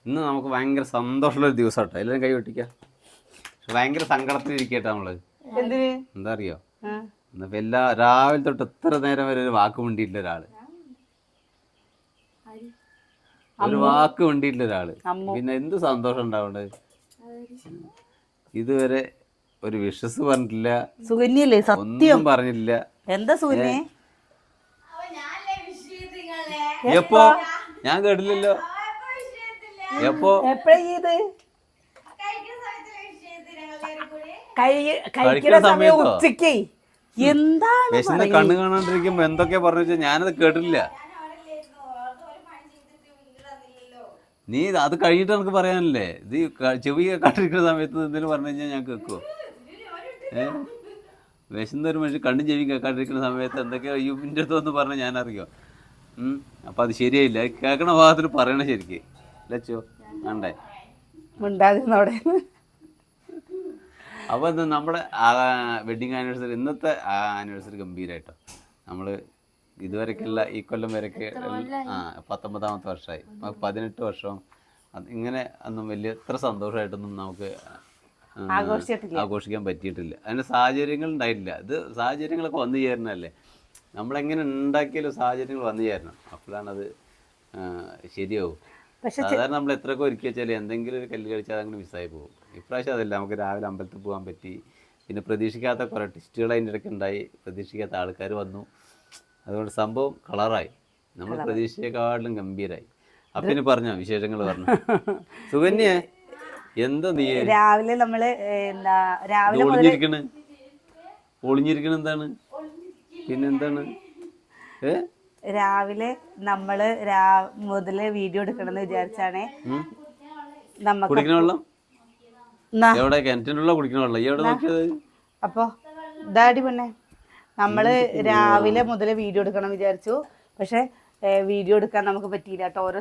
ഇന്ന് നമുക്ക് ഭയങ്കര സന്തോഷമുള്ളൊരു ദിവസം കേട്ടോ. എല്ലാവരും കൈ പൊട്ടിക്കാം. ഭയങ്കര സങ്കടത്തിലിരിക്കട്ടെ നമ്മള്. എന്താ അറിയോ, ഇന്നിപ്പോ രാവിലെ തൊട്ട് എത്ര നേരം വരെ ഒരു വാക്ക് മിണ്ടിയിട്ടില്ല ഒരാള്. ഒരു വാക്ക് മിണ്ടിയിട്ടില്ല ഒരാള്. പിന്നെ എന്ത് സന്തോഷം ഉണ്ടാവേണ്ടത്? ഇതുവരെ ഒരു വിഷസ് പറഞ്ഞിട്ടില്ല, സുകന്യല്ലേ ഒന്നും പറഞ്ഞില്ല. എന്താ സുകന്യ? എപ്പോ? ഞാൻ കേട്ടില്ലല്ലോ. എപ്പോ? കഴിക്കുന്ന സമയം ഉച്ചക്ക് എന്താണ് വിശന്ന് കണ്ണു കാണാണ്ടിരിക്കുമ്പോ എന്തൊക്കെയാ പറഞ്ഞു? ഞാനത് കേട്ടില്ല. നീ അത് കഴിഞ്ഞിട്ട് നമുക്ക് പറയാനല്ലേ. ഇത് ചെവി കേൾക്കാണ്ടിരിക്കുന്ന സമയത്ത് എന്തെങ്കിലും പറഞ്ഞു കഴിഞ്ഞാൽ ഞാൻ കേൾക്കുമോ? വിശന്നൊരു മനുഷ്യൻ കണ്ണും ചെവി കേൾക്കാണ്ടിരിക്കുന്ന സമയത്ത് എന്തൊക്കെയാ യുവിൻ്റെ അടുത്തൊന്ന് പറഞ്ഞാൽ ഞാൻ അറിയോ? അപ്പം അത് ശരിയായില്ല. കേൾക്കണ ഭാഗത്തിൽ പറയണ ശരിക്ക് ലച്ചോ വേണ്ടേ? മിണ്ടാതിരുന്നവിടെ. അപ്പോൾ എന്താ നമ്മുടെ വെഡിങ് ആനിവേഴ്സറി, ഇന്നത്തെ ആനിവേഴ്സറി ഗംഭീരമായിട്ടോ. നമ്മൾ ഇതുവരെയൊക്കെയുള്ള ഈ കൊല്ലം വരെയൊക്കെ 19ാമത്തെ വർഷമായി. 18 വർഷം ഇങ്ങനെ ഒന്നും വലിയ എത്ര സന്തോഷമായിട്ടൊന്നും നമുക്ക് ആഘോഷിക്കാൻ പറ്റിയിട്ടില്ല. അതിന് സാഹചര്യങ്ങൾ ഉണ്ടായിട്ടില്ല. ഇത് സാഹചര്യങ്ങളൊക്കെ വന്നു ചേരണല്ലേ. നമ്മളെങ്ങനെ ഉണ്ടാക്കിയാലും സാഹചര്യങ്ങൾ വന്നു ചേരണം, അപ്പോഴാണത് ശരിയാവും. സാധാരണ നമ്മൾ എത്രയൊക്കെ ഒരുക്കി വെച്ചാൽ എന്തെങ്കിലും ഒരു കല്ല് കളിച്ചാൽ അതങ്ങനെ മിസ്സായി പോകും. ഇപ്രാവശ്യം അതല്ല, നമുക്ക് രാവിലെ അമ്പലത്തിൽ പോകാൻ പറ്റി. പിന്നെ പ്രതീക്ഷിക്കാത്ത കുറേ ടിസ്റ്റുകൾ അതിൻ്റെ ഇടയ്ക്ക് ഉണ്ടായി. പ്രതീക്ഷിക്കാത്ത ആൾക്കാർ വന്നു. അതുകൊണ്ട് സംഭവം കളറായി. നമ്മൾ പ്രതീക്ഷിച്ചേക്കാട്ടിലും ഗംഭീരായി. അപ്പിന് പറഞ്ഞോ വിശേഷങ്ങൾ പറഞ്ഞു? സുകന്യ എന്താ നീ രാവിലെ നമ്മള് രാവിലെ ഒളിഞ്ഞിരിക്കണ എന്താണ്? പിന്നെന്താണ്? രാവിലെ നമ്മള് മുതല് വീഡിയോ എടുക്കണമെന്ന് വിചാരിച്ചാണ്. കുടിക്കണ വെള്ളം എവിടെ? കിണറ്റിനുള്ള കുടിക്കണ വെള്ളം എവിടെ നോക്കിയത്? അപ്പൊ ഡാഡി പെണ്ണെ നമ്മള് രാവിലെ മുതൽ വീഡിയോ എടുക്കണം വിചാരിച്ചു. പക്ഷെ വീഡിയോ എടുക്കാൻ നമുക്ക് പറ്റിയില്ല കേട്ടോ. ഓരോ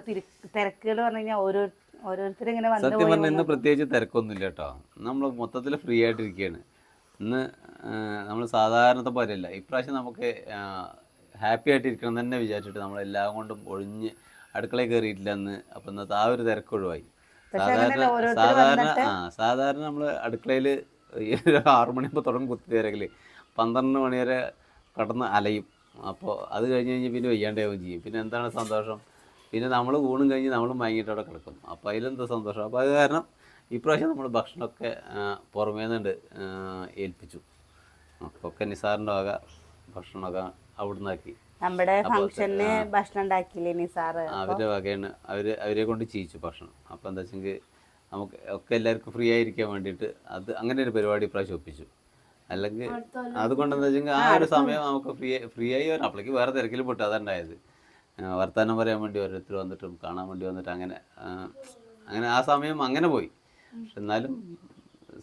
തിരക്കുകൾ പറഞ്ഞു കഴിഞ്ഞാൽ ഓരോരുത്തർ ഇങ്ങനെ വന്നു. സത്യം പറഞ്ഞാൽ ഇന്ന് പ്രത്യേകിച്ച് തിരക്കൊന്നുമില്ല കേട്ടോ. നമ്മൾ മൊത്തത്തിൽ ഫ്രീ ആയിട്ടിരിക്കുകയാണ്. ഇന്ന് നമ്മൾ സാധാരണത്തെ പോലെയല്ല. ഇപ്രാവശ്യം നമുക്ക് ഹാപ്പി ആയിട്ടിരിക്കണം തന്നെ വിചാരിച്ചിട്ട് നമ്മളെല്ലാം കൊണ്ടും ഒഴിഞ്ഞ് അടുക്കളയിൽ കയറിയിട്ടില്ല അന്ന്. അപ്പം ഇന്നത്തെ ആ ഒരു തിരക്ക് ഒഴിവായി. സാധാരണ നമ്മൾ അടുക്കളയിൽ 6 മണിയാകുമ്പോൾ തുടങ്ങും കുത്തിത്തിരക്കൽ. 12 മണി വരെ കടന്ന് അലയും. അപ്പോൾ അത് കഴിഞ്ഞ് പിന്നെ വയ്യാണ്ടാവുകയും ചെയ്യും. പിന്നെ എന്താണ് സന്തോഷം? പിന്നെ നമ്മൾ ഊണും കഴിഞ്ഞ് നമ്മൾ മയങ്ങിയിട്ട് അവിടെ കിടക്കും. അപ്പോൾ അതിലെന്താ സന്തോഷം? അപ്പോൾ അത് കാരണം ഇപ്രാവശ്യം നമ്മൾ ഭക്ഷണമൊക്കെ പുറമേ നിന്നുണ്ട് ഏൽപ്പിച്ചു. അപ്പോൾ ഒക്കെ നിസാറിൻ്റെ വക ഭക്ഷണമൊക്കെ അവിടെ നിന്നാക്കി. നമ്മുടെ ഫംഗ്ഷന് ഭക്ഷണം ഉണ്ടാക്കിയില്ലേ നിസാറ്? അവരുടെ വകയാണ്. അവരെ കൊണ്ട് ചെയ്യിച്ചു ഭക്ഷണം. അപ്പോൾ എന്താ വെച്ചെങ്കിൽ നമുക്ക് ഒക്കെ എല്ലാവർക്കും ഫ്രീ ആയിരിക്കാൻ വേണ്ടിയിട്ട് അത് അങ്ങനെ ഒരു പരിപാടി ഇപ്രാവശ്യം ഒപ്പിച്ചു. അല്ലെങ്കിൽ അതുകൊണ്ടെന്താ വെച്ചെങ്കിൽ ആ ഒരു സമയം നമുക്ക് ഫ്രീ ആയി വരാം. അപ്പോഴേക്ക് വേറെ തിരക്കിൽ പെട്ടു. അതുണ്ടായത് വർത്തമാനം പറയാൻ വേണ്ടി ഓരോരുത്തർ വന്നിട്ടും കാണാൻ വേണ്ടി വന്നിട്ട് അങ്ങനെ ആ സമയം അങ്ങനെ പോയി. പക്ഷെ എന്നാലും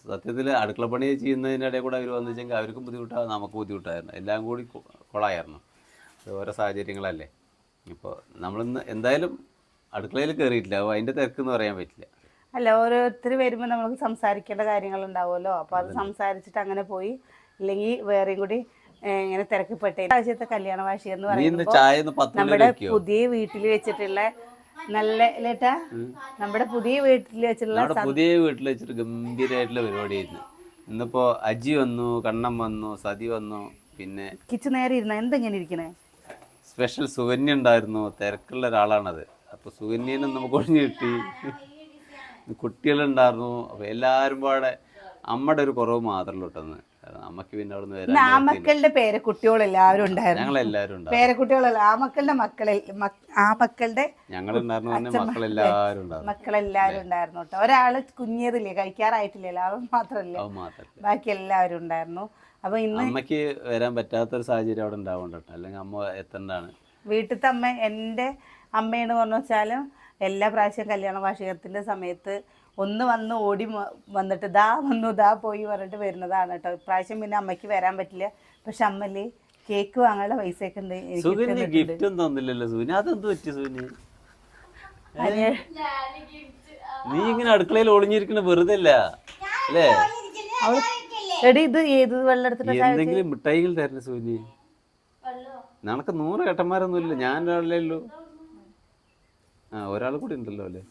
സത്യത്തിൽ അടുക്കള പണി ചെയ്യുന്നതിൻ്റെ ഇടയിൽ കൂടെ അവർ വന്നു വെച്ചെങ്കിൽ അവർക്കും ബുദ്ധിമുട്ടാകും, നമുക്ക് ബുദ്ധിമുട്ടായിരുന്നു. എല്ലാം കൂടി കൊളായിരുന്നു. ഓരോ സാഹചര്യങ്ങളല്ലേ. ഇപ്പോൾ നമ്മളിന്ന് എന്തായാലും അടുക്കളയിൽ കയറിയിട്ടില്ല. അപ്പോൾ അതിൻ്റെ തിരക്കെന്ന് പറയാൻ പറ്റില്ല. അല്ല, ഓരോരുത്തർ വരുമ്പോൾ നമുക്ക് സംസാരിക്കേണ്ട കാര്യങ്ങളുണ്ടാവുമല്ലോ. അപ്പോൾ അത് സംസാരിച്ചിട്ട് അങ്ങനെ പോയി. ഇല്ലെങ്കിൽ വേറെയും കൂടി ഇങ്ങനെ തിരക്കിപ്പെട്ടേ. ആഴ്ചത്തെ കല്യാണ വാർഷികം എന്ന് പറയുമ്പോൾ നമ്മുടെ പുതിയ വീട്ടിൽ വെച്ചിട്ടുള്ള നല്ല ലേട്ടാ നമ്മുടെ പുതിയ വീട്ടിൽ വെച്ചിട്ട് ഗംഭീരമായിട്ടുള്ള പരിപാടിയായിരുന്നു. ഇന്നിപ്പോ അജി വന്നു, കണ്ണം വന്നു, സതി വന്നു. പിന്നെ കിച്ചു നേരെ ഇരുന്ന എന്തെങ്ങനെ ഇരിക്കണേ? സ്പെഷ്യൽ സുകന്യ ഉണ്ടായിരുന്നു. തിരക്കുള്ള ഒരാളാണത്. അപ്പോൾ സുകന്യനും നമുക്ക് ഒഴിഞ്ഞു കിട്ടി. കുട്ടികളുണ്ടായിരുന്നു. അപ്പോൾ എല്ലാവരും പാടെ അമ്മയുടെ ഒരു കുറവ് മാത്രമല്ല കേട്ടൊന്ന്. അമ്മക്ക് പിന്നെ അവിടെ നിന്ന് വരാൻ ആമക്കളുടെ പേരക്കുട്ടികളെല്ലാവരും ഉണ്ടായിരുന്നു. ഞങ്ങളെല്ലാവരും ഉണ്ടായിരുന്നു. പേരക്കുട്ടികളല്ല, ആമക്കളുടെ മക്കളുടെ ഞങ്ങളുണ്ടായിരുന്നു. മക്കളെല്ലാവരും ഉണ്ടായിരുന്നു കേട്ടോ. ഒരാള് കുഞ്ഞേതില്ലേ, കഴിക്കാറായിട്ടില്ല. എല്ലാവരും മാത്രമല്ല, ബാക്കി എല്ലാവരും ഉണ്ടായിരുന്നു. അപ്പൊ ഇന്ന് അമ്മക്ക് വരാൻ പറ്റാത്തൊരു സാഹചര്യം അവിടെ ഉണ്ടാവുന്നുണ്ട് കേട്ടോ. അല്ലെങ്കിൽ അമ്മ എത്തണ്ടാണ്. വീട്ടിലത്തെ അമ്മ എൻ്റെ അമ്മയെന്ന് പറഞ്ഞു വെച്ചാലും എല്ലാ പ്രാവശ്യം കല്യാണ വാർഷികത്തിൻ്റെ സമയത്ത് ഒന്ന് വന്ന് ഓടി വന്നിട്ട് ദാ വന്നു ദാ പോയി പറഞ്ഞിട്ട് വരുന്നതാണ് കേട്ടോ. ഇപ്രാവശ്യം പിന്നെ അമ്മയ്ക്ക് വരാൻ പറ്റില്ല. പക്ഷെ അമ്മല്ലേ കേക്ക് വാങ്ങാനുള്ള പൈസയൊക്കെ ഉണ്ട്. ഗിഫ്റ്റ് ഒന്നും തന്നില്ലല്ലോ സൂര്യ. അതെന്ത് പറ്റി സൂര്യ? നീ ഇങ്ങനെ അടുക്കളയിൽ ഒളിഞ്ഞിരിക്കണ വെറുതെ അല്ല അല്ലേ? എടി ഇത് ഏത് വെള്ളം എടുത്തിട്ട് എന്തെങ്കിലും മിഠായികൾ തരണ സൂര്യ. നിനക്ക് 100 ഏട്ടന്മാരൊന്നും ഇല്ല, ഞാൻ ഒരാളേ ഉള്ളൂ. ഒരാൾ കൂടി ഉണ്ടല്ലോ അല്ലേ?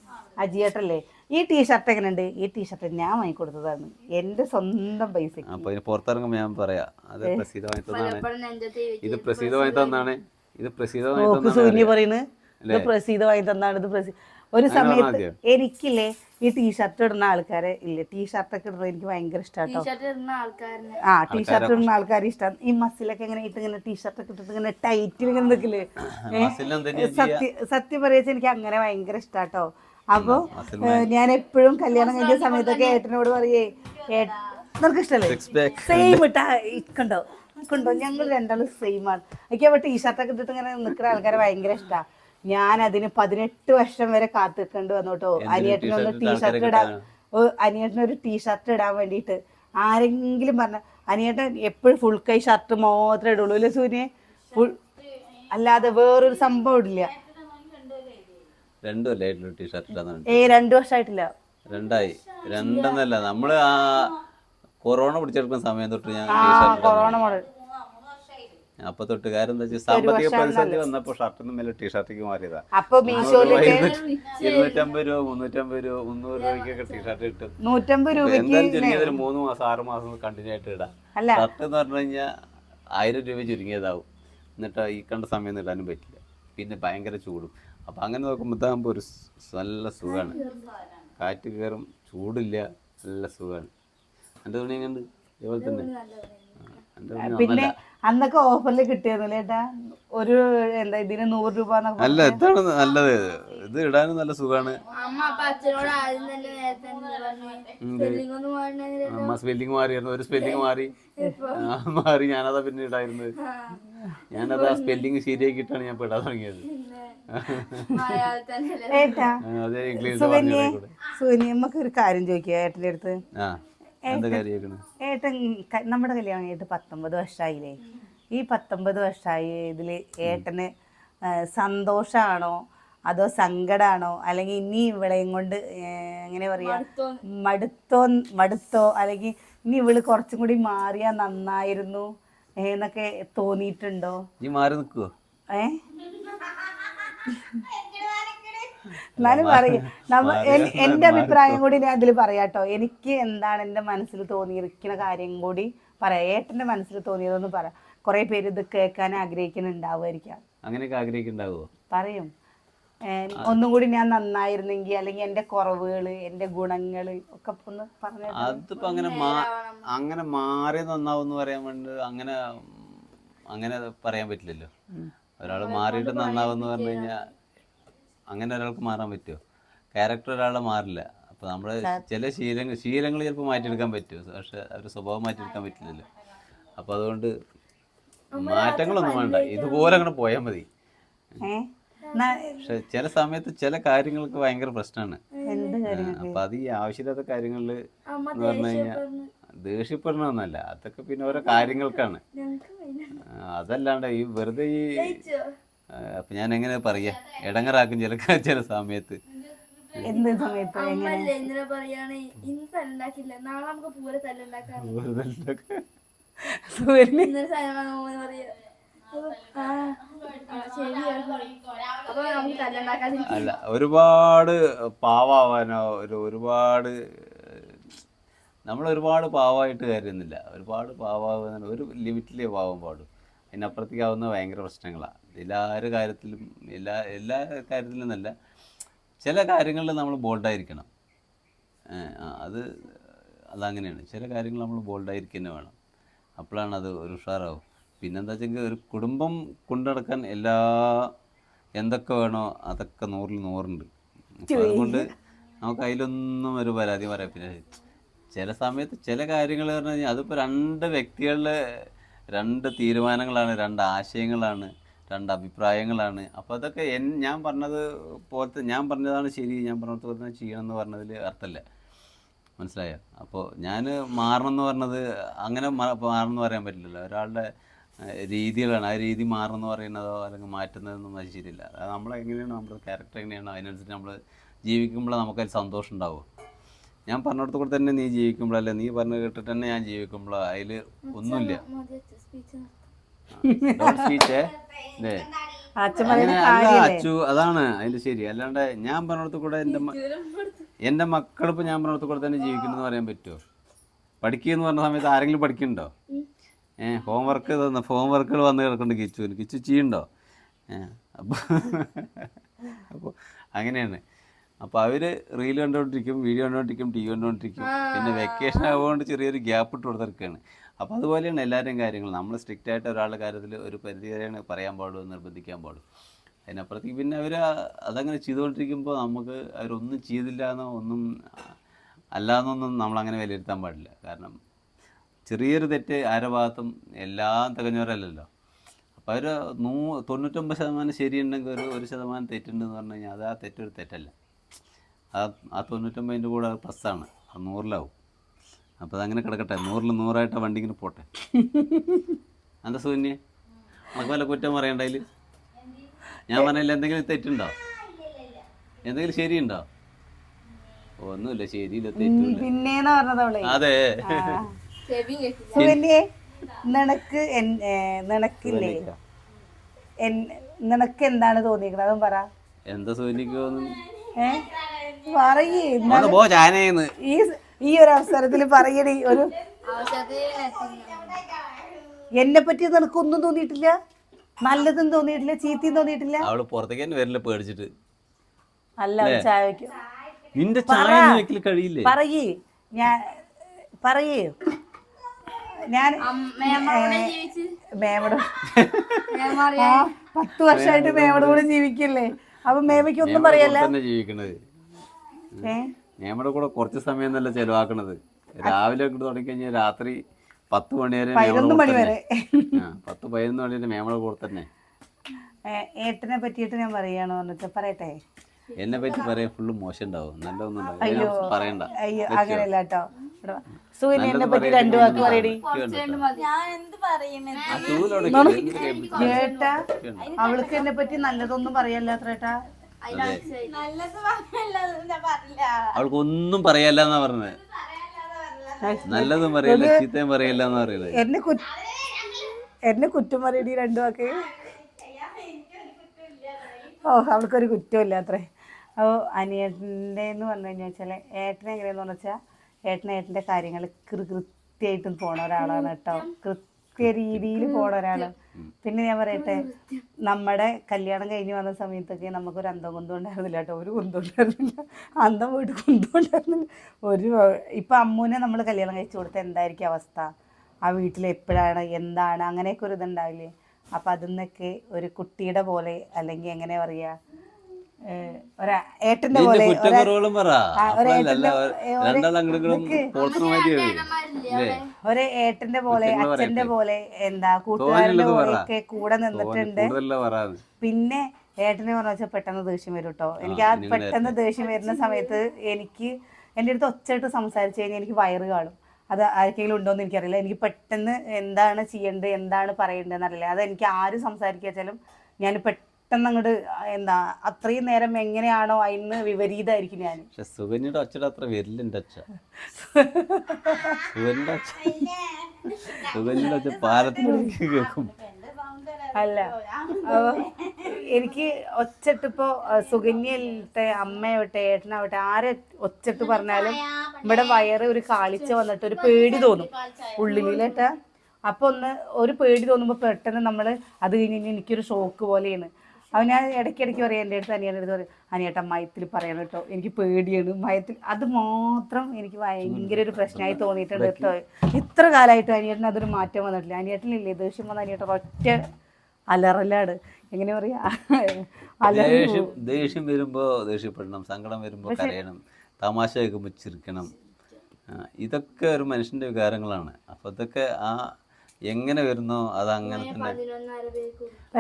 അജിയേട്ടല്ലേ ഈ ടീഷർട്ട് എങ്ങനെയുണ്ട്, ഈ ടീഷർട്ട് ഞാൻ വാങ്ങിക്കൊടുത്തതാണ് എൻ്റെ സ്വന്തം പൈസ. അപ്പൊ ഇതിന് പുറത്തിറങ്ങുമ്പോൾ ഞാൻ പറയാം അത് പ്രസീത വാങ്ങി തന്നാണ്, ഇത് പ്രസീത വാങ്ങി തന്നാണ്, ഇത് പ്രസീത വാങ്ങി തന്നാണ്. സൂര്യ പറയുന്നത് ഇത് പ്രസീത വാങ്ങി തന്നാണ്, ഇത് പ്രസീത. ഒരു സമയത്ത് എനിക്കില്ലേ ഈ ടീഷർട്ട് ഇടുന്ന ആൾക്കാരെ ഇല്ലേ, ടീഷർട്ടൊക്കെ ഇടുന്നത് എനിക്ക് ഭയങ്കര ഇഷ്ടാട്ടോ. ആ ടീഷർട്ട് ഇടുന്ന ആൾക്കാരെ ഇഷ്ടമാണ്. ഈ മസിലൊക്കെ ഇങ്ങനെ ഇട്ട് ഇങ്ങനെ ടീഷർട്ടൊക്കെ ഇട്ടിട്ട് ഇങ്ങനെ ടൈറ്റിൽ ഇങ്ങനെ നിൽക്കില്ലേ, സത്യം പറയാച്ച എനിക്ക് അങ്ങനെ ഭയങ്കര ഇഷ്ടാട്ടോ. അപ്പൊ ഞാൻ എപ്പോഴും കല്യാണം കഴിഞ്ഞ സമയത്തൊക്കെ ഏട്ടനോട് പറയേ നിനക്ക് ഇഷ്ടല്ലേ സെയിം ഇട്ടാ കണ്ടോ കണ്ടോ, ഞങ്ങൾ രണ്ടാളും സെയിം ആണ്. എനിക്ക് അപ്പൊ ടീഷർട്ടൊക്കെ ഇട്ടിട്ട് ഇങ്ങനെ നിൽക്കുന്ന ആൾക്കാരെ ഭയങ്കര ഇഷ്ടമാണ്. ഞാൻ അതിന് 18 വർഷം വരെ കാത്തിക്കേണ്ടി വന്നു കേട്ടോ. അനിയേട്ടനൊന്ന് ടീഷർട്ട് ഇടാൻ, അനിയേട്ടനൊരു ടീഷർട്ട് ഇടാൻ വേണ്ടിയിട്ട് ആരെങ്കിലും പറഞ്ഞ, അനിയേട്ടൻ എപ്പോഴും ഫുൾ കൈ ഷർട്ട് മാത്രമേ ഇടുള്ളൂ അല്ലേ സൂര്യ, ഫുൾ അല്ലാതെ വേറൊരു സംഭവം ഇടില്ല. 2 വർഷമായിട്ടില്ല, 2 നമ്മള് ആ കൊറോണ പിടിച്ചെടുക്കുന്ന സമയം തൊട്ട് ഞാൻ കൊറോണ മോഡൽ അപ്പൊ തൊട്ട്. കാരണം എന്താ വെച്ചാൽ സാമ്പത്തിക പ്രതിസന്ധി വന്നപ്പോ ഷർട്ടിനും മേലെ ടീഷർട്ടിക്ക് മാറിയതാ. അപ്പൊ 250 രൂപ 350 രൂപ 300 രൂപയ്ക്കൊക്കെ ടീഷർട്ട് കിട്ടും. 150 രൂപ എന്തായാലും ചുരുങ്ങിയത് 3 മാസം 6 മാസം കണ്ടിന്യൂ ആയിട്ട് ഇടാം. ഷർട്ട് എന്ന് പറഞ്ഞു കഴിഞ്ഞാൽ 1000 രൂപ ചുരുങ്ങിയതാവും. എന്നിട്ട് ഈ കണ്ട സമയം ഇടാനും പറ്റില്ല, പിന്നെ ഭയങ്കര ചൂടും. അപ്പൊ അങ്ങനെ നോക്കുമ്പോൾ ഇതാകുമ്പോൾ ഒരു നല്ല സുഖമാണ്, കാറ്റ് കയറും, ചൂടില്ല, നല്ല സുഖമാണ്. എൻ്റെ തുണി എങ്ങനെ ഇതുപോലെ തന്നെ. പിന്നെ അന്നൊക്കെ ഓഫറിൽ കിട്ടിയെന്നല്ലേ ഏട്ടാ, ഒരു എന്താ ഇതിന് 100 രൂപ. അല്ല ഇതാണ് നല്ലത്, ഇത് ഇടാനും നല്ല സുഖമാണ്. അമ്മ സ്പെല്ലിങ് മാറിയായിരുന്നു, ഒരു സ്പെല്ലിങ് മാറി ഞാനതാ പിന്നെ ഇടായിരുന്നത്. ഞാനത് ആ സ്പെല്ലിങ് ശരിയാക്കിയിട്ടാണ് ഞാൻ ഇടാൻ തുടങ്ങിയത്. ഏട്ടാ സുനി നമുക്ക് ഒരു കാര്യം ചോദിക്കുക ഏട്ടൻ്റെ അടുത്ത്. ഏട്ടൻ നമ്മുടെ കല്യാണം കഴിഞ്ഞിട്ട് 19 വർഷമായില്ലേ, ഈ 19 വർഷമായി ഇതില് ഏട്ടന് സന്തോഷാണോ അതോ സങ്കടാണോ, അല്ലെങ്കിൽ ഇനി ഇവളെയും കൊണ്ട് എങ്ങനെ പറയാ മടുത്തോ അല്ലെങ്കിൽ ഇനി ഇവള് കുറച്ചും കൂടി മാറിയാ നന്നായിരുന്നു എന്നൊക്കെ തോന്നിയിട്ടുണ്ടോ? മാറി നിൽക്കുവോ? എന്നാലും പറയും എൻ്റെ അഭിപ്രായം കൂടി ഞാൻ അതിൽ പറയാട്ടോ. എനിക്ക് എന്താണ് എൻ്റെ മനസ്സിൽ തോന്നിയിരിക്കുന്ന കാര്യം കൂടി പറയാം, ഏട്ടൻ്റെ മനസ്സിൽ തോന്നിയതൊന്നും പറയാം. കുറെ പേര് ഇത് കേൾക്കാൻ ആഗ്രഹിക്കുന്നുണ്ടാവുമായിരിക്കാം. അങ്ങനെയൊക്കെ ആഗ്രഹിക്കുന്നുണ്ടാവോ? പറയും ഒന്നും കൂടി ഞാൻ നന്നായിരുന്നെങ്കിൽ, അല്ലെങ്കിൽ എൻ്റെ കുറവുകള് എൻ്റെ ഗുണങ്ങള് ഒക്കെ ഒന്ന് പറഞ്ഞു. അതിപ്പോ അങ്ങനെ മാറി നന്നാവെന്ന് പറയാൻ വേണ്ടി അങ്ങനെ പറയാൻ പറ്റില്ലല്ലോ. ഒരാൾ മാറിയിട്ട് നന്നാവെന്ന് പറഞ്ഞു കഴിഞ്ഞാൽ അങ്ങനെ ഒരാൾക്ക് മാറാൻ പറ്റുമോ? ക്യാരക്ടർ ഒരാളെ മാറില്ല. അപ്പോൾ നമ്മൾ ചില ശീലങ്ങൾ ചിലപ്പോൾ മാറ്റിയെടുക്കാൻ പറ്റുമോ, പക്ഷെ അവർ സ്വഭാവം മാറ്റിയെടുക്കാൻ പറ്റില്ലല്ലോ. അപ്പോൾ അതുകൊണ്ട് മാറ്റങ്ങളൊന്നും വേണ്ട, ഇതുപോലെ അങ്ങനെ പോയാൽ മതി. പക്ഷെ ചില സമയത്ത് ചില കാര്യങ്ങൾക്ക് ഭയങ്കര പ്രശ്നമാണ്. അപ്പം അത് ഈ ആവശ്യമില്ലാത്ത കാര്യങ്ങളിൽ എന്ന് പറഞ്ഞു കഴിഞ്ഞാൽ ദേഷ്യപ്പെടണമെന്നല്ല, അതൊക്കെ പിന്നെ ഓരോ കാര്യങ്ങൾക്കാണ്. അതല്ലാണ്ട് ഈ വെറുതെ ഈ അപ്പൊ ഞാൻ എങ്ങനെ പറയാ, ഇടങ്ങറാക്കും ചില സമയത്ത്. അല്ല ഒരുപാട് പാവാനോ ഒരുപാട് നമ്മൾ ഒരുപാട് പാവമായിട്ട് കാര്യമൊന്നുമില്ല. ഒരുപാട് പാവാകുന്ന ഒരു ലിമിറ്റിലേ പാവാൻ പാടും, അതിനപ്പുറത്തേക്കാവുന്ന ഭയങ്കര പ്രശ്നങ്ങളാണ്. എല്ലാ കാര്യത്തിലും നല്ല ചില കാര്യങ്ങളിൽ നമ്മൾ ബോൾഡായിരിക്കണം. അതങ്ങനെയാണ്, ചില കാര്യങ്ങൾ നമ്മൾ ബോൾഡായിരിക്കുക തന്നെ വേണം, അപ്പോഴാണ് അത് ഒരു ഉഷാറാവും. പിന്നെന്താ വെച്ചെങ്കിൽ ഒരു കുടുംബം കൊണ്ടുനടക്കാൻ എന്തൊക്കെ വേണോ അതൊക്കെ 100-ൽ 100ഉണ്ട്. അപ്പോൾ അതുകൊണ്ട് നമുക്ക് അതിലൊന്നും ഒരു പരാതി പറയാം. പിന്നെ ചില സമയത്ത് ചില കാര്യങ്ങൾ പറഞ്ഞു കഴിഞ്ഞാൽ അതിപ്പോൾ 2 വ്യക്തികളുടെ 2 തീരുമാനങ്ങളാണ്, 2 ആശയങ്ങളാണ്, 2 അഭിപ്രായങ്ങളാണ്. അപ്പോൾ അതൊക്കെ ഞാൻ പറഞ്ഞതാണ് ശരി, ഞാൻ പറഞ്ഞത് പോലെ തന്നെ ചെയ്യണമെന്ന് പറഞ്ഞതിൽ അർത്ഥമില്ല, മനസ്സിലായോ? അപ്പോൾ ഞാൻ മാറണമെന്ന് പറഞ്ഞത് അങ്ങനെ മാറണമെന്ന് പറയാൻ പറ്റില്ലല്ലോ. ഒരാളുടെ രീതികളാണ്, ആ രീതി മാറണമെന്ന് പറയുന്നതോ അല്ലെങ്കിൽ മാറ്റുന്നതൊന്നും അത് ശരിയില്ല. അത് നമ്മളെങ്ങനെയാണോ, നമ്മുടെ ക്യാരക്ടർ എങ്ങനെയാണോ അതിനനുസരിച്ച് നമ്മൾ ജീവിക്കുമ്പോൾ നമുക്കതിൽ സന്തോഷം ഉണ്ടാവും. ഞാൻ പറഞ്ഞിടത്ത് കൂടെ തന്നെ നീ ജീവിക്കുമ്പോഴല്ലേ, നീ പറഞ്ഞു കേട്ടിട്ട് തന്നെ ഞാൻ ജീവിക്കുമ്പോഴോ അതിൽ ഒന്നുമില്ല. അച്ഛൻ അങ്ങനെ പറയുന്ന അല്ല കാര്യല്ലേ? അച്ചു, അതാണ് അതിന്റെ ശരി. അല്ലാണ്ട് ഞാൻ പറഞ്ഞിടത്ത് കൂടെ എൻ്റെ മക്കളിപ്പോൾ ഞാൻ പറഞ്ഞിടത്ത് കൂടെ തന്നെ ജീവിക്കണമെന്ന് പറയാൻ പറ്റുമോ? പഠിക്കുകയെന്ന് പറഞ്ഞ സമയത്ത് ആരെങ്കിലും പഠിക്കുന്നുണ്ടോ? ഹോംവർക്കുകൾ വന്ന് കിടക്കുന്നുണ്ട് കിച്ചു ചെയ്യുന്നുണ്ടോ? അപ്പോൾ അപ്പോൾ അങ്ങനെയാണ്. അപ്പോൾ അവർ റീൽ കണ്ടുകൊണ്ടിരിക്കും, വീഡിയോ കണ്ടുകൊണ്ടിരിക്കും, ടി വി കണ്ടുകൊണ്ടിരിക്കും. പിന്നെ വെക്കേഷൻ ആയതുകൊണ്ട് ചെറിയൊരു ഗ്യാപ്പ് ഇട്ട് കൊടുത്തിരിക്കുകയാണ്. അപ്പോൾ അതുപോലെയാണ് എല്ലാവരുടെയും കാര്യങ്ങൾ. നമ്മൾ സ്ട്രിക്റ്റ് ആയിട്ട് ഒരാളുടെ കാര്യത്തിൽ ഒരു പരിധി വരെയാണ് പറയാൻ പാടുള്ളൂ, നിർബന്ധിക്കാൻ പാടുള്ളൂ. അതിനപ്പുറത്തേക്ക് പിന്നെ അവർ അതങ്ങനെ ചെയ്തുകൊണ്ടിരിക്കുമ്പോൾ നമുക്ക് അവരൊന്നും ചെയ്തില്ല എന്നോ ഒന്നും അല്ലാന്നൊന്നും നമ്മളങ്ങനെ വിലയിരുത്താൻ പാടില്ല. കാരണം ചെറിയൊരു തെറ്റ് ആരുടെ ഭാഗത്തും എല്ലാം തികഞ്ഞവരല്ലല്ലോ. അപ്പോൾ അവർ 99% ശരിയുണ്ടെങ്കിൽ ഒരു ശതമാനം തെറ്റുണ്ടെന്ന് പറഞ്ഞു കഴിഞ്ഞാൽ അത് ആ തെറ്റൊരു തെറ്റല്ല. ആ 99 കൂടെ അത് പ്ലസ്സാണ്, അത് 100-ലാവും. അപ്പോൾ അതങ്ങനെ കിടക്കട്ടെ, 100-ൽ 100ആയിട്ട് വണ്ടി ഇങ്ങനെ പോട്ടെ. എന്താ സൂന്യ, നമുക്ക് വല്ല കുറ്റം പറയണ്ടതിൽ? ഞാൻ പറഞ്ഞില്ല എന്തെങ്കിലും തെറ്റുണ്ടോ, എന്തെങ്കിലും ശരിയുണ്ടോ? ഒന്നുമില്ല, ശരിയില്ല, തെറ്റില്ല. പിന്നേന്ന് പറഞ്ഞതവളെ. അതെ, സുകന്യേ, നിനക്കില്ലേ നിനക്ക് എന്താണ് തോന്നിയിരിക്കുന്നത് അതും പറ. എന്താ സൂര്യക്ക് തോന്നുന്നു? പറയേ, ഈ ഒരു അവസരത്തിൽ പറയണേ. ഒരു എന്നെ പറ്റി നിനക്കൊന്നും തോന്നിയിട്ടില്ല? നല്ലതും തോന്നിയിട്ടില്ല, ചീത്തയും തോന്നിയിട്ടില്ല? അവള് പുറത്തേക്ക് തന്നെ വരില്ല പേടിച്ചിട്ട്. അല്ല, ചായ വെക്കും. നിന്റെ ചായ വെക്കൽ കഴിയില്ലേ? പറയേ, പറയേ. ഞാൻ മേമോട് 10 വർഷമായിട്ട് മേമോട് കൂടെ ജീവിക്കല്ലേ, അപ്പൊ മേമയ്ക്ക് ഒന്നും പറയല്ല. ജീവിക്കണത് മേമയുടെ കൂടെ കുറച്ച് സമയം നല്ല ചെലവാക്കണത്. രാവിലെ തുടങ്ങി കഴിഞ്ഞാൽ രാത്രി 10 മണി വരെ, 11 മണി വരെ, 10-11 മണി വരെ മേമയുടെ കൂടെ തന്നെ. ഏട്ടനെ പറ്റിയിട്ട് ഞാൻ പറയാണോ എന്നിട്ട് പറയട്ടെ? എന്നെ പറ്റി പറയാൻ ഫുള്ള് മോശം ഉണ്ടാവും, നല്ലതൊന്നും പറയണ്ട. അയ്യോ, അങ്ങനെയല്ല കേട്ടോ. സൂര്യനെ എന്നെ പറ്റി 2 വാക്ക് പറയടി. ഏട്ടാ, അവൾക്ക് എന്നെ പറ്റി നല്ലതൊന്നും പറയല്ല അത്രേട്ടാ. അവൾക്ക് ഒന്നും പറയല്ല എന്നാ പറഞ്ഞത്. നല്ലതും പറയല്ല, ചീത്തയും പറയല്ല എന്നാ പറയുന്നത്. എന്നെ കുറ്റം പറയടി 2 വാക്ക്. അവൾക്കൊരു കുറ്റമില്ല അത്രേ. അപ്പോൾ അനിയൻ്റെ എന്ന് പറഞ്ഞു കഴിഞ്ഞാൽ ഏട്ടനെ എങ്ങനെയാന്ന് വെച്ചാൽ ഏട്ടൻ്റെ കാര്യങ്ങൾ കൃത്യമായിട്ടും പോണ ഒരാളാണ് കേട്ടോ. കൃത്യ രീതിയിൽ പോണ ഒരാള്. പിന്നെ ഞാൻ പറയട്ടെ, നമ്മുടെ കല്യാണം കഴിഞ്ഞ് വന്ന സമയത്തൊക്കെ നമുക്കൊരു അന്തം കുന്തം ഉണ്ടായിരുന്നില്ല കേട്ടോ. ഒരു കുന്തം ഉണ്ടായിരുന്നില്ല, അന്തം പോയിട്ട് കുന്തം ഉണ്ടായിരുന്നില്ല. ഇപ്പം അമ്മൂനെ നമ്മൾ കല്യാണം കഴിച്ചു കൊടുത്ത എന്തായിരിക്കും അവസ്ഥ? ആ വീട്ടിൽ എപ്പോഴാണ് എന്താണ് അങ്ങനെയൊക്കെ ഒരു ഇതുണ്ടാവില്ലേ? അപ്പം അതിന്നൊക്കെ ഒരു കുട്ടിയുടെ പോലെ, അല്ലെങ്കിൽ എങ്ങനെ പറയാ, ഏട്ടന്റെ പോലെ, ഒരു ഏട്ടന്റെ പോലെ, അച്ഛന്റെ പോലെ, എന്താ കൂട്ടുകാരന്റെ പോലെയൊക്കെ കൂടെ നിന്നിട്ടുണ്ട്. പിന്നെ ഏട്ടനെ പറഞ്ഞു വെച്ചാൽ പെട്ടെന്ന് ദേഷ്യം വരും കേട്ടോ. എനിക്ക് ആ പെട്ടെന്ന് ദേഷ്യം വരുന്ന സമയത്ത് എനിക്ക് എൻ്റെ അടുത്ത് ഒച്ചയായിട്ട് സംസാരിച്ചു കഴിഞ്ഞാൽ എനിക്ക് വയറ് കാണും. അത് ആർക്കെങ്കിലും ഉണ്ടോയെന്ന് എനിക്കറിയില്ല. എനിക്ക് പെട്ടെന്ന് എന്താണ് ചെയ്യേണ്ടത്, എന്താണ് പറയേണ്ടതെന്ന് അറിയില്ല. അതെനിക്ക് ആര് സംസാരിക്കാച്ചാലും ഞാൻ പെട്ടെന്ന് അങ്ങോട്ട് എന്താ അത്രയും നേരം എങ്ങനെയാണോ അതിന് വിപരീതമായിരിക്കും ഞാൻ. സുകന്യയുടെ ഒച്ചയുടെ അത്ര വരില്ല അച്ഛ. സുകന്യയുടെ ഒച്ച പാലത്തിലേക്ക് കേൾക്കും. അല്ല, എനിക്ക് ഒച്ചിട്ടിപ്പോ സുകന്യത്തെ അമ്മയാവട്ടെ ഏട്ടനാവട്ടെ ആരെ ഒച്ചിട്ട് പറഞ്ഞാലും ഇവിടെ വയറ് ഒരു കാളിച്ച വന്നിട്ട് ഒരു പേടി തോന്നും ഉള്ളിലേട്ടാ. അപ്പൊ ഒരു പേടി തോന്നുമ്പോ പെട്ടെന്ന് നമ്മൾ അത് കഴിഞ്ഞ് എനിക്കൊരു ഷോക്ക് പോലെയാണ്. അവൻ ഞാൻ ഇടയ്ക്കിടയ്ക്ക് പറയാം, എൻ്റെ അടുത്ത് അനിയൻ്റെ അടുത്ത് പറയും, അനിയേട്ടാ മയത്തിൽ പറയണം കേട്ടോ, എനിക്ക് പേടിയാണ് മയത്തിൽ. അത് മാത്രം എനിക്ക് ഭയങ്കര ഒരു പ്രശ്നമായി തോന്നിയിട്ടുണ്ട് കേട്ടോ. ഇത്ര കാലമായിട്ട് അനിയേട്ടന് അതൊരു മാറ്റം വന്നിട്ടില്ല. അനിയേട്ടനില്ലേ ദേഷ്യം വന്ന അനിയേട്ടൻ ഒറ്റ അലറലാണ്. എങ്ങനെ പറയാ, ദേഷ്യം വരുമ്പോൾ ദേഷ്യപ്പെടണം, സങ്കടം വരുമ്പോൾ കരയണം, തമാശ കേൾക്കുമ്പോൾ ചിരിക്കണം. ഇതൊക്കെ ഒരു മനുഷ്യൻ്റെ വികാരങ്ങളാണ്. അപ്പോൾ ഇതൊക്കെ എങ്ങനെ വരുന്നോ അത് അങ്ങനെ തന്നെ.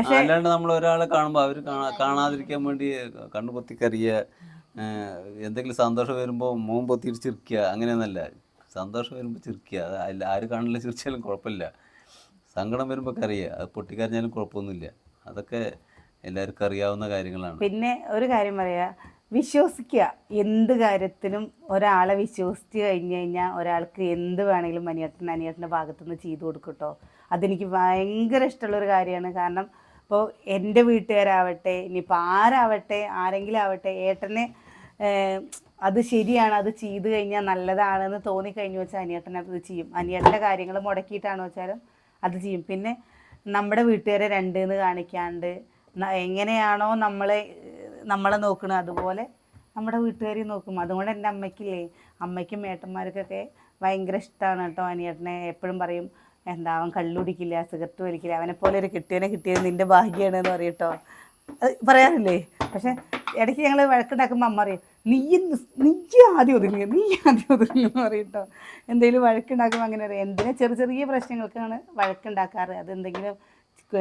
അല്ലാണ്ട് നമ്മൾ ഒരാളെ കാണുമ്പോൾ അവർ കാണാതിരിക്കാൻ വേണ്ടി കണ്ണു പൊത്തിക്കറിയുക, എന്തെങ്കിലും സന്തോഷം വരുമ്പോൾ മോൻ പൊത്തിയിട്ട് ചിരിക്കുക, അങ്ങനെയൊന്നല്ല. സന്തോഷം വരുമ്പോൾ ചിരിക്കുക, അത് ആര് കാണില്ല ചിരിച്ചാലും കുഴപ്പമില്ല. സങ്കടം വരുമ്പോൾ കറിയുക, അത് പൊട്ടിക്കറിഞ്ഞാലും കുഴപ്പമൊന്നുമില്ല. അതൊക്കെ എല്ലാവർക്കും അറിയാവുന്ന കാര്യങ്ങളാണ്. പിന്നെ ഒരു കാര്യം പറയാ, വിശ്വസിക്കുക. എന്ത് കാര്യത്തിനും ഒരാളെ വിശ്വസിച്ച് കഴിഞ്ഞ് കഴിഞ്ഞാൽ ഒരാൾക്ക് എന്ത് വേണമെങ്കിലും അനിയേട്ടൻ്റെ ഭാഗത്തുനിന്ന് ചെയ്തു കൊടുക്കും കേട്ടോ. അതെനിക്ക് ഭയങ്കര ഇഷ്ടമുള്ളൊരു കാര്യമാണ്. കാരണം അപ്പോൾ എൻ്റെ വീട്ടുകാരാവട്ടെ ഇനിയിപ്പോൾ ആരാവട്ടെ ആരെങ്കിലും ആവട്ടെ ഏട്ടനെ അത് ശരിയാണ്, അത് ചെയ്ത് കഴിഞ്ഞാൽ നല്ലതാണെന്ന് തോന്നിക്കഴിഞ്ഞു വെച്ചാൽ അനിയേട്ടൻ അത് ചെയ്യും. അനിയേട്ടൻ്റെ കാര്യങ്ങൾ മുടക്കിയിട്ടാണ് വെച്ചാലും അത് ചെയ്യും. പിന്നെ നമ്മുടെ വീട്ടുകാരെ രണ്ടെന്ന് കാണിക്കാണ്ട് എങ്ങനെയാണോ നമ്മളെ നോക്കുന്നത് അതുപോലെ നമ്മുടെ വീട്ടുകാരെയും നോക്കും. അതുകൊണ്ട് എൻ്റെ അമ്മയ്ക്കും ഏട്ടന്മാർക്കൊക്കെ ഭയങ്കര ഇഷ്ടമാണ് കേട്ടോ അനിയേട്ടനെ. എപ്പോഴും പറയും എന്താ അവൻ കള്ളുടിക്കില്ല, സിഗരറ്റ് വലിക്കില്ല, അവനെപ്പോലെ ഒരു കിട്ടിയത് നിൻ്റെ ഭാഗ്യമാണ് എന്ന് പറയും കേട്ടോ. പറയാറില്ലേ? പക്ഷെ ഇടയ്ക്ക് ഞങ്ങൾ വഴക്കുണ്ടാക്കുമ്പോൾ അമ്മ പറയും നീ ആദ്യം ഒതുങ്ങുക എന്ന് പറയും കേട്ടോ. എന്തെങ്കിലും വഴക്കുണ്ടാക്കുമ്പോൾ അങ്ങനെ പറയും. എന്തിനാ ചെറിയ പ്രശ്നങ്ങൾക്കാണ് വഴക്കുണ്ടാക്കാറ്. അതെന്തെങ്കിലും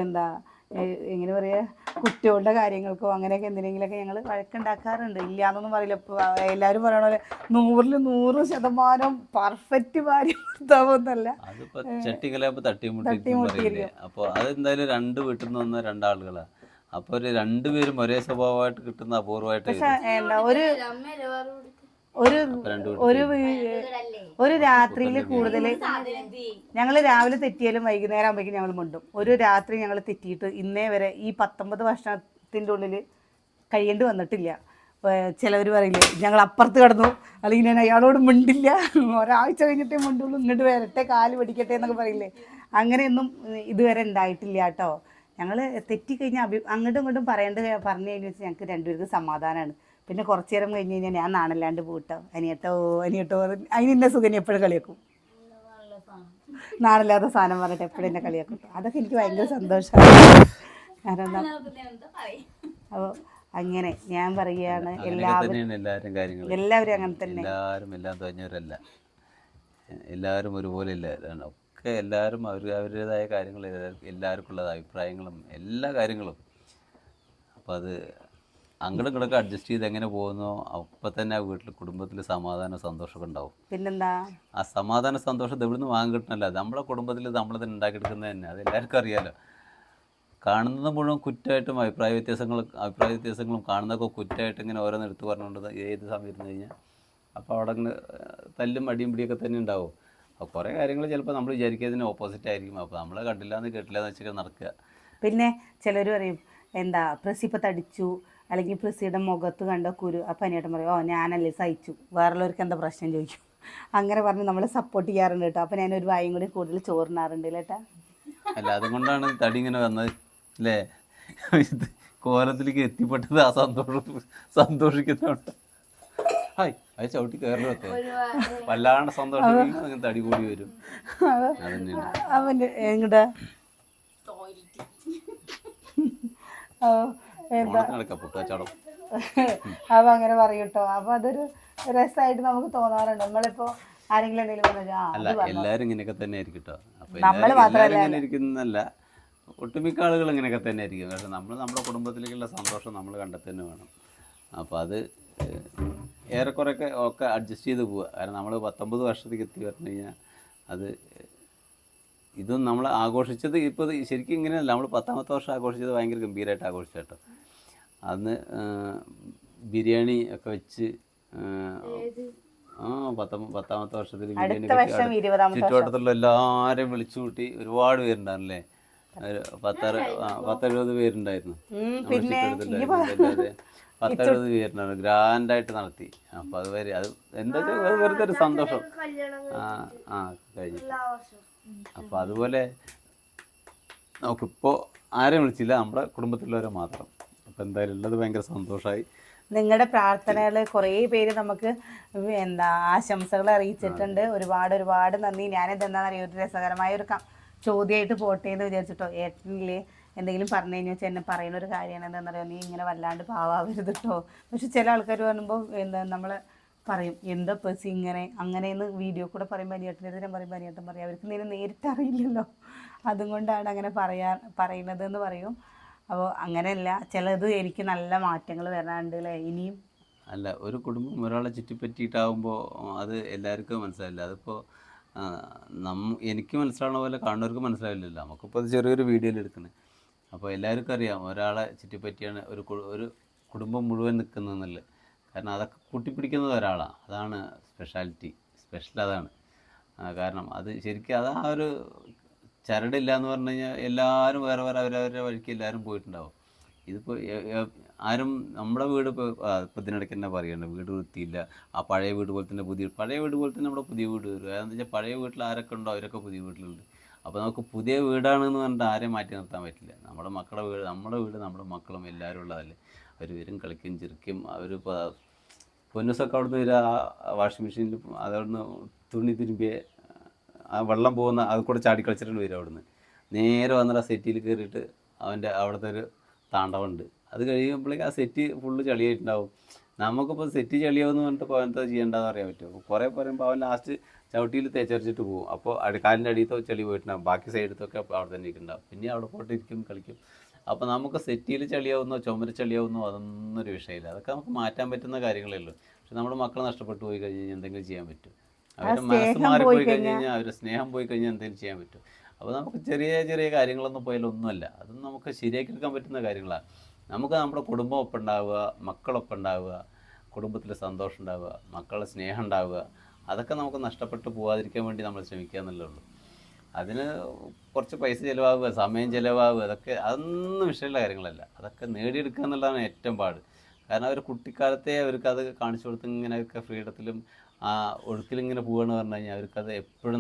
എന്താ എങ്ങനെ പറയുക കുട്ടികളുടെ കാര്യങ്ങൾക്കോ അങ്ങനെയൊക്കെ എന്തിനെങ്കിലുമൊക്കെ ഞങ്ങൾ വഴക്കുണ്ടാക്കാറുണ്ട്. ഇല്ലയെന്നൊന്നും പറയില്ല. ഇപ്പോൾ എല്ലാവരും പറയണ പോലെ 100% പെർഫെക്റ്റ് ഭാര്യ ഭർത്താവൊന്നല്ല. അപ്പോൾ അതെന്തായാലും രണ്ട് വീട്ടിൽ നിന്ന് വന്ന രണ്ടാളുകളാണ്. അപ്പോൾ ഒരു രണ്ടുപേരും ഒരേ സ്വഭാവമായിട്ട് കിട്ടുന്ന അപൂർവമായിട്ട്. പക്ഷെ എന്താ ഒരു രാത്രിയിൽ കൂടുതൽ ഞങ്ങൾ രാവിലെ തെറ്റിയാലും വൈകുന്നേരം ആകുമ്പോഴേക്കും ഞങ്ങൾ മിണ്ടും. ഒരു രാത്രി ഞങ്ങൾ തെറ്റിയിട്ട് ഇന്നേ വരെ ഈ 19 വർഷത്തിൻ്റെ ഉള്ളിൽ കഴിയേണ്ടി വന്നിട്ടില്ല. ചിലവർ പറയില്ലേ ഞങ്ങൾ അപ്പുറത്ത് കിടന്നു അല്ലെങ്കിൽ ഞാൻ അയാളോട് മിണ്ടില്ല, ഒരാഴ്ച കഴിഞ്ഞിട്ടേ മിണ്ടുള്ളൂ, ഇങ്ങോട്ട് വരട്ടെ കാല് പിടിക്കട്ടെ എന്നൊക്കെ പറയില്ലേ. അങ്ങനെയൊന്നും ഇതുവരെ ഉണ്ടായിട്ടില്ല കേട്ടോ. ഞങ്ങൾ തെറ്റിക്കഴിഞ്ഞാൽ അങ്ങോട്ടും ഇങ്ങോട്ടും പറഞ്ഞു കഴിഞ്ഞു വെച്ചാൽ ഞങ്ങൾക്ക് രണ്ടുപേർക്ക് സമാധാനമാണ്. പിന്നെ കുറച്ച് നേരം കഴിഞ്ഞ് കഴിഞ്ഞാൽ ഞാൻ നാണല്ലാണ്ട് പോട്ടോ അനിയട്ടോ അതിനെന്നെ സുഖം എപ്പോഴും കളിയാക്കും. നാണില്ലാത്ത സാധനം പറഞ്ഞിട്ട് എപ്പോഴും എന്നെ കളിയാക്കും. അതൊക്കെ എനിക്ക് ഭയങ്കര സന്തോഷമാണ്. കാരണം അപ്പോൾ അങ്ങനെ ഞാൻ പറയുകയാണ് എല്ലാവരും അങ്ങനെ തന്നെ. എല്ലാവരും ഒരുപോലെ ഇല്ല. ഒക്കെ എല്ലാവരും അവരുടേതായ കാര്യങ്ങൾ, എല്ലാവർക്കും ഉള്ള അഭിപ്രായങ്ങളും എല്ലാ കാര്യങ്ങളും. അപ്പോൾ അത് അങ്ങോട്ടും ഇങ്ങോട്ടൊക്കെ അഡ്ജസ്റ്റ് ചെയ്ത് എങ്ങനെ പോകുന്നോ അപ്പം തന്നെ ആ വീട്ടിൽ കുടുംബത്തിൽ സമാധാനം സന്തോഷമൊക്കെ ഉണ്ടാവും. പിന്നെന്താ ആ സമാധാന സന്തോഷം ഇവിടുന്ന് വാങ്ങിക്കിട്ടണല്ല, നമ്മളെ കുടുംബത്തിൽ നമ്മൾ തന്നെ ഉണ്ടാക്കിയെടുക്കുന്നത് തന്നെ. അത് എല്ലാവർക്കും അറിയാമല്ലോ. കാണുന്നത് മുഴുവൻ കുറ്റമായിട്ടും അഭിപ്രായ വ്യത്യാസങ്ങളും കാണുന്നതൊക്കെ കുറ്റമായിട്ട് ഇങ്ങനെ ഓരോന്ന് എടുത്ത് പറഞ്ഞുകൊണ്ട് ഏത് സമയം ഇരുന്ന് കഴിഞ്ഞാൽ അപ്പോൾ അവിടെ അങ്ങനെ തല്ലും അടിയും പിടിയൊക്കെ തന്നെ ഉണ്ടാവും. അപ്പോൾ കുറേ കാര്യങ്ങൾ ചിലപ്പോൾ നമ്മൾ വിചാരിക്കുന്നതിന് ഓപ്പോസിറ്റ് ആയിരിക്കും. അപ്പോൾ നമ്മൾ കേട്ടില്ല എന്ന് വെച്ചിട്ട് നടക്കുക. പിന്നെ ചിലർ പറയും എന്താ പ്രസി ഇപ്പോൾ തടിച്ചു അല്ലെങ്കിൽ പ്രസിയുടെ മുഖത്ത് കണ്ട കുരു. അപ്പം അനിയേട്ടൻ പറയും ഞാനല്ലേ സഹിച്ചു, വേറുള്ളവർക്ക് എന്താ പ്രശ്നം ചോദിക്കും. അങ്ങനെ പറഞ്ഞ് നമ്മളെ സപ്പോർട്ട് ചെയ്യാറുണ്ട് കേട്ടോ. അപ്പം ഞാനൊരു വായും കൂടി കൂടുതൽ ചോറിനാറുണ്ട് കേട്ടാ. അല്ല അതുകൊണ്ടാണ് തടി ഇങ്ങനെ വന്നത് അല്ലേ, കോലത്തിലേക്ക് എത്തിപ്പെട്ടത്. ആ സന്തോഷിക്കുന്നുണ്ട്. ഹായ് അത് ചവിട്ടി കയറിലൊക്കെ വല്ലാണ്ട് സന്തോഷം തടി കൂടി വരും. അവൻ്റെ എങ്ങോട്ടാ അപ്പൊ അങ്ങനെ പറയും കേട്ടോ. അപ്പൊ അതൊരു രസമായിട്ട് നമുക്ക് തോന്നാറുണ്ട്. നമ്മളിപ്പോ ആരെങ്കിലും എന്തെങ്കിലും എല്ലാരും ഇങ്ങനെയൊക്കെ തന്നെ ആയിരിക്കും കേട്ടോ. അപ്പൊ ഇരിക്കുന്നല്ല, ഒട്ടുമിക്ക ആളുകൾ ഇങ്ങനെയൊക്കെ തന്നെ ആയിരിക്കും. പക്ഷെ നമ്മൾ നമ്മുടെ കുടുംബത്തിലേക്കുള്ള സന്തോഷം നമ്മൾ കണ്ടെത്തി തന്നെ വേണം. അപ്പോൾ അത് ഏറെക്കുറെയൊക്കെ ഒക്കെ അഡ്ജസ്റ്റ് ചെയ്ത് പോവുക. കാരണം നമ്മൾ 19 വർഷത്തേക്ക് എത്തി പറഞ്ഞു കഴിഞ്ഞാൽ അത് ഇതും നമ്മൾ ആഘോഷിച്ചത് ഇപ്പോൾ ശരിക്കും ഇങ്ങനെയല്ല. നമ്മൾ 10ാമത്തെ വർഷം ആഘോഷിച്ചത് ഭയങ്കര ഗംഭീരമായിട്ട് ആഘോഷിച്ചു കേട്ടോ. അന്ന് ബിരിയാണി ഒക്കെ വെച്ച് 10ാമത്തെ വർഷത്തിൽ ബിരിയാണി ചുറ്റുവട്ടത്തുള്ള എല്ലാവരെയും വിളിച്ചു കൂട്ടി. ഒരുപാട് പേരുണ്ടായിരുന്നല്ലേ, 10-70 പേരുണ്ടായിരുന്നു. 10-70 പേരുണ്ടായിരുന്നു. ഗ്രാൻഡായിട്ട് നടത്തി. അപ്പോൾ അത് എന്താ വെച്ചാൽ വെറുതെ ഒരു സന്തോഷം. കഴിഞ്ഞു. അപ്പോൾ അതുപോലെ നമുക്കിപ്പോൾ ആരെയും വിളിച്ചില്ല, നമ്മുടെ കുടുംബത്തിലുള്ളവരെ മാത്രം. അപ്പോൾ എന്തായാലും ഉള്ളത് ഭയങ്കര സന്തോഷമായി. നിങ്ങളുടെ പ്രാർത്ഥനകൾ കുറേ പേര് നമുക്ക് ആശംസകൾ അറിയിച്ചിട്ടുണ്ട്. ഒരുപാട് നന്ദി. ഞാനിതെന്താണെന്ന് അറിയാം, ഒരു രസകരമായ ഒരു ചോദ്യമായിട്ട് പോട്ടെ എന്ന് വിചാരിച്ചിട്ടോ. ഏട്ടനിൽ എന്തെങ്കിലും പറഞ്ഞു കഴിഞ്ഞാൽ വെച്ചാൽ എന്നെ പറയുന്ന ഒരു കാര്യമാണ് എന്താണെന്നറിയാം, നീ ഇങ്ങനെ വല്ലാണ്ട് പാവാവരുത് കേട്ടോ. പക്ഷെ ചില ആൾക്കാർ പറയുമ്പോൾ നമ്മൾ പറയും എന്താ പേഴ്സി അങ്ങനെയെന്ന് വീഡിയോ കൂടെ പറയുമ്പോൾ അനിയേട്ടനെതിരെ പറയുമ്പോൾ അനിയേട്ടൻ പറയും അവർക്ക് നീ നേരിട്ട് അറിയില്ലല്ലോ, അതുകൊണ്ടാണ് അങ്ങനെ പറയുന്നതെന്ന് പറയും. അപ്പോൾ അങ്ങനെയല്ല, ചിലത് എനിക്ക് നല്ല മാറ്റങ്ങൾ വരാനുണ്ട് അല്ലേ ഇനിയും. അല്ല, ഒരു കുടുംബം ഒരാളെ ചുറ്റിപ്പറ്റിയിട്ടാകുമ്പോൾ അത് എല്ലാവർക്കും മനസ്സിലാവില്ല. അതിപ്പോൾ എനിക്ക് മനസ്സിലാവുന്ന പോലെ കാണുന്നവർക്ക് മനസ്സിലാവില്ലല്ലോ. നമുക്കിപ്പോൾ അത് ചെറിയൊരു വീഡിയോയിൽ എടുക്കുന്നത്. അപ്പോൾ എല്ലാവർക്കും അറിയാം ഒരാളെ ചുറ്റിപ്പറ്റിയാണ് ഒരു കുടുംബം മുഴുവൻ നിൽക്കുന്നതെന്നുള്ളത്. കാരണം അതൊക്കെ കൂട്ടിപ്പിടിക്കുന്നത് ഒരാളാണ്. അതാണ് സ്പെഷ്യൽ അതാണ്. കാരണം അത് ശരിക്കും അത് ആ ഒരു ചരടില്ല എന്ന് പറഞ്ഞു കഴിഞ്ഞാൽ എല്ലാവരും വേറെ വേറെ അവരവരുടെ വഴിക്ക് എല്ലാവരും പോയിട്ടുണ്ടാവും. ഇതിപ്പോൾ ആരും നമ്മുടെ വീട് ഇപ്പോൾ ഇതിനിടയ്ക്ക് തന്നെ പറയുന്നുണ്ട്, വീട് വൃത്തിയില്ല, ആ പഴയ വീട് പോലെ തന്നെ പഴയ വീട് പോലെ തന്നെ നമ്മുടെ പുതിയ വീട് വരും. അതെന്ന് വെച്ചാൽ പഴയ വീട്ടിൽ ആരൊക്കെ ഉണ്ടോ അവരൊക്കെ പുതിയ വീട്ടിലുണ്ട്. അപ്പോൾ നമുക്ക് പുതിയ വീടാണെന്ന് പറഞ്ഞിട്ട് ആരെയും മാറ്റി നിർത്താൻ പറ്റില്ല. നമ്മുടെ മക്കളുടെ വീട് നമ്മുടെ മക്കളും എല്ലാവരും ഉള്ളതല്ലേ. അവർ വരും, കളിക്കും, ചിരിക്കും. അവരിപ്പോൾ പൊന്നൂസൊക്കെ അവിടുന്ന് വരിക, വാഷിംഗ് മെഷീനിൽ അതവിടുന്ന് തുണി തിരുമ്പിയ ആ വെള്ളം പോകുന്ന അത് കൂടെ ചാടി കളിച്ചിട്ടുണ്ട് വരും. അവിടുന്ന് നേരെ വന്നിട്ട് ആ സെറ്റിയിൽ കയറിയിട്ട് അവൻ്റെ അവിടുത്തെ ഒരു താണ്ഡവമുണ്ട്. അത് കഴിയുമ്പോഴേക്കും ആ സെറ്റ് ഫുള്ള് ചളിയായിട്ടുണ്ടാവും. നമുക്കിപ്പോൾ സെറ്റ് ചളിയാവെന്ന് പറഞ്ഞിട്ട് ഇപ്പോൾ എന്താ ചെയ്യേണ്ടതെന്ന് അറിയാൻ പറ്റും. അപ്പോൾ കുറേ പറയുമ്പോൾ അവൻ ലാസ്റ്റ് ചവിട്ടിയിൽ തേച്ചരച്ചിട്ട് പോകും. അപ്പോൾ കാലിൻ്റെ അടിയത്തോ ചെളി പോയിട്ടുണ്ടാവും, ബാക്കി സൈഡത്തൊക്കെ അവിടെ തന്നെ ഇരിക്കുന്നുണ്ടാവും. പിന്നെ അവിടെ പോയിട്ടിരിക്കും, കളിക്കും. അപ്പോൾ നമുക്ക് സെറ്റിയിൽ ചളിയാവുന്നോ ചുമര ചളിയാവുന്നോ അതൊന്നും ഒരു വിഷയമില്ല. അതൊക്കെ നമുക്ക് മാറ്റാൻ പറ്റുന്ന കാര്യങ്ങളേ ഉള്ളൂ. പക്ഷെ നമ്മുടെ മക്കൾ നഷ്ടപ്പെട്ടു പോയി കഴിഞ്ഞ് കഴിഞ്ഞാൽ എന്തെങ്കിലും ചെയ്യാൻ പറ്റും. അവരുടെ മനസ്സ് മാറിപ്പോയി കഴിഞ്ഞ് കഴിഞ്ഞാൽ, അവരുടെ സ്നേഹം പോയി കഴിഞ്ഞാൽ എന്തെങ്കിലും ചെയ്യാൻ പറ്റും. അപ്പോൾ നമുക്ക് ചെറിയ ചെറിയ കാര്യങ്ങളൊന്നും പോയാലൊന്നുമല്ല, അതൊന്നും നമുക്ക് ശരിയാക്കി എടുക്കാൻ പറ്റുന്ന കാര്യങ്ങളാണ്. നമുക്ക് നമ്മുടെ കുടുംബം ഒപ്പം ഉണ്ടാവുക, മക്കളൊപ്പം ഉണ്ടാവുക, കുടുംബത്തിൽ സന്തോഷം ഉണ്ടാവുക, മക്കളുടെ സ്നേഹം ഉണ്ടാവുക, അതൊക്കെ നമുക്ക് നഷ്ടപ്പെട്ടു പോകാതിരിക്കാൻ വേണ്ടി നമ്മൾ ശ്രമിക്കുക എന്നല്ലേ ഉള്ളൂ. അതിന് കുറച്ച് പൈസ ചിലവാകുക, സമയം ചിലവാകുക, അതൊന്നും വിഷയമുള്ള കാര്യങ്ങളല്ല. അതൊക്കെ നേടിയെടുക്കുക എന്നുള്ളതാണ് ഏറ്റവും പാട്. കാരണം അവർ കുട്ടിക്കാലത്തെ അവർക്കത് കാണിച്ചു കൊടുത്ത് ഇങ്ങനെയൊക്കെ ഫ്രീഡത്തിലും ഒഴുക്കിലിങ്ങനെ പോവുകയെന്ന് പറഞ്ഞു കഴിഞ്ഞാൽ അവർക്കത് എപ്പോഴും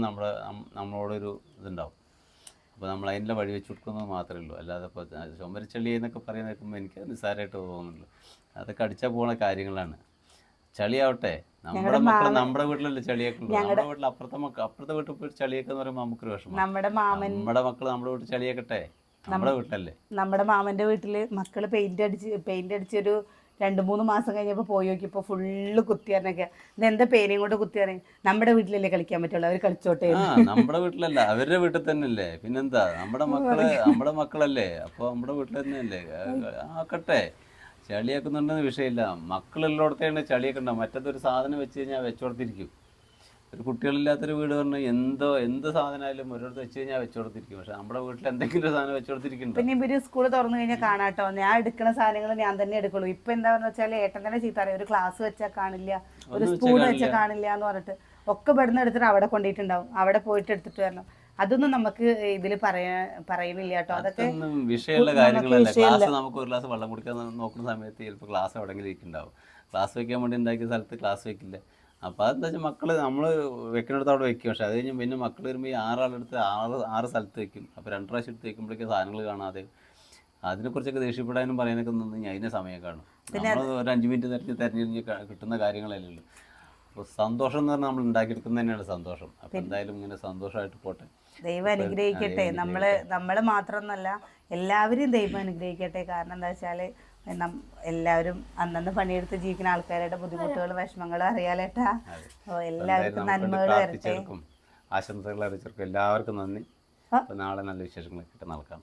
നമ്മളോടൊരു ഇതുണ്ടാവും. അപ്പോൾ നമ്മൾ അതിൻ്റെ വഴി വെച്ച് കൊടുക്കുന്നത് മാത്രമേ ഉള്ളൂ. അല്ലാതെ ഇപ്പോൾ ചുമരച്ചള്ളി എന്നൊക്കെ പറയുന്ന കേൾക്കുമ്പോൾ എനിക്ക് നിസ്സാരമായിട്ട് തോന്നുന്നുള്ളൂ. അതൊക്കെ അടിച്ചാൽ പോകുന്ന കാര്യങ്ങളാണ്. ചളിയാവട്ടെ, നമ്മുടെ മക്കൾ നമ്മുടെ വീട്ടിലല്ലേ ചളിയൊക്കെ ഉള്ളൂ. നമ്മുടെ വീട്ടിൽ അപ്പുറത്തെ വീട്ടിൽ പോയി ചളിയൊക്കെ എന്ന് പറയുമ്പോൾ നമുക്കൊരു വിഷമം. നമ്മുടെ മക്കൾ നമ്മുടെ വീട്ടിൽ ചളിയാക്കട്ടെ, നമ്മുടെ വീട്ടിലല്ലേ. നമ്മുടെ മാമൻ്റെ വീട്ടിൽ മക്കൾ പെയിന്റ് അടിച്ചൊരു 2-3 മാസം കഴിഞ്ഞപ്പോൾ പോയി നോക്കിയപ്പോൾ ഫുള്ള് കുത്തിയാനൊക്കെ. ഇതെന്താ പേനയും കൊണ്ട് കുത്തിയാനേ? നമ്മുടെ വീട്ടിലല്ലേ കളിക്കാൻ പറ്റുള്ളൂ, അവർ കളിച്ചോട്ടെ. നമ്മുടെ വീട്ടിലല്ല, അവരുടെ വീട്ടിൽ തന്നെയല്ലേ. പിന്നെന്താ, നമ്മുടെ മക്കളല്ലേ. അപ്പോൾ നമ്മുടെ വീട്ടിൽ തന്നെയല്ലേ, ആക്കട്ടെ. ചളിയാക്കുന്നുണ്ടെന്ന് വിഷയമില്ല. മക്കളുള്ളിടത്താണ് ചളിയൊക്കെ ഉണ്ടാവും. മറ്റേതൊരു സാധനം വെച്ച് കഴിഞ്ഞാൽ വെച്ചുകൊടുത്തിരിക്കും. ഒരു കുട്ടികളില്ലാത്തൊരു വീട് പറഞ്ഞാൽ എന്ത് സാധനമായാലും ഒരിടത്ത് വെച്ച് കഴിഞ്ഞാൽ വെച്ചുകൊടുത്തിരിക്കും. പക്ഷെ നമ്മുടെ വീട്ടിൽ എന്തെങ്കിലും ഒരു സാധനം വെച്ചുകൊടുത്തിരിക്കുന്നുണ്ട്. പിന്നെ ഇവര് സ്കൂൾ തുറന്നു കഴിഞ്ഞാൽ കാണാട്ടോ, ഞാൻ എടുക്കുന്ന സാധനങ്ങൾ ഞാൻ തന്നെ എടുക്കുള്ളൂ. ഇപ്പൊ എന്താന്ന് വെച്ചാൽ ഏട്ടൻ തന്നെ ചീത്ത പറയും, ഒരു ക്ലാസ് വെച്ചാൽ കാണില്ല, ഒരു സ്പൂൺ വെച്ചാൽ കാണില്ല എന്ന് പറഞ്ഞിട്ട് ഒക്കെ ഇവിടുന്ന് എടുത്തിട്ട് അവിടെ കൊണ്ടിട്ടുണ്ടാവും. അവിടെ പോയിട്ട് എടുത്തിട്ട് വരണം. അതൊന്നും നമുക്ക് ഇതിൽ പറയുന്നില്ല കേട്ടോ. അതൊക്കെ വിഷയമുള്ള കാര്യങ്ങളല്ല. ക്ലാസ് നമുക്ക് ഒരു ഗ്ലാസ് വെള്ളം കുടിക്കാൻ നോക്കുന്ന സമയത്ത് ചിലപ്പോൾ ക്ലാസ് എവിടെയെങ്കിലും ഇരിക്കുന്നുണ്ടാവും. ക്ലാസ് വെക്കാൻ വേണ്ടി ഉണ്ടാക്കിയ സ്ഥലത്ത് ക്ലാസ് വെക്കില്ല. അപ്പോൾ അതെന്താ വെച്ചാൽ മക്കൾ നമ്മൾ വെക്കുന്നിടത്ത് അവിടെ വെക്കും. പക്ഷേ അത് കഴിഞ്ഞ് പിന്നെ മക്കൾ വരുമ്പോൾ ഈ 6 ആളെടുത്ത് 6 സ്ഥലത്ത് വെക്കും. അപ്പോൾ 2 പ്രാവശ്യം എടുത്ത് വെക്കുമ്പോഴേക്കും സാധനങ്ങൾ കാണാതെ അതിനെക്കുറിച്ചൊക്കെ ദേഷ്യപ്പെടാനും പറയാനൊക്കെ നിന്ന് അതിനെ സമയം കാണും. നമ്മൾ ഒരു 5 മിനിറ്റ് തിരഞ്ഞെറിഞ്ഞ് കിട്ടുന്ന കാര്യങ്ങളല്ലേ ഉള്ളൂ. അപ്പോൾ സന്തോഷം എന്ന് പറഞ്ഞാൽ നമ്മൾ ഉണ്ടാക്കിയെടുക്കുന്നത് തന്നെയാണ് സന്തോഷം. അപ്പോൾ എന്തായാലും ഇങ്ങനെ സന്തോഷമായിട്ട് പോട്ടെ. ദൈവം അനുഗ്രഹിക്കട്ടെ. നമ്മൾ മാത്രമൊന്നല്ല, എല്ലാവരും ദൈവം അനുഗ്രഹിക്കട്ടെ. കാരണം എന്താ വെച്ചാൽ എല്ലാവരും അന്നന്ന് പണിയെടുത്ത് ജീവിക്കുന്ന ആൾക്കാരുടെ ബുദ്ധിമുട്ടുകളും വിഷമങ്ങളും അറിയാലേട്ടാ. അപ്പോൾ എല്ലാവർക്കും നന്മകൾ വരട്ടെ. ആശംസകൾ അറിയിച്ചവർക്കും എല്ലാവർക്കും നന്ദി. അപ്പോൾ നാളെ നല്ല വിശേഷങ്ങളൊക്കെ നടക്കാം.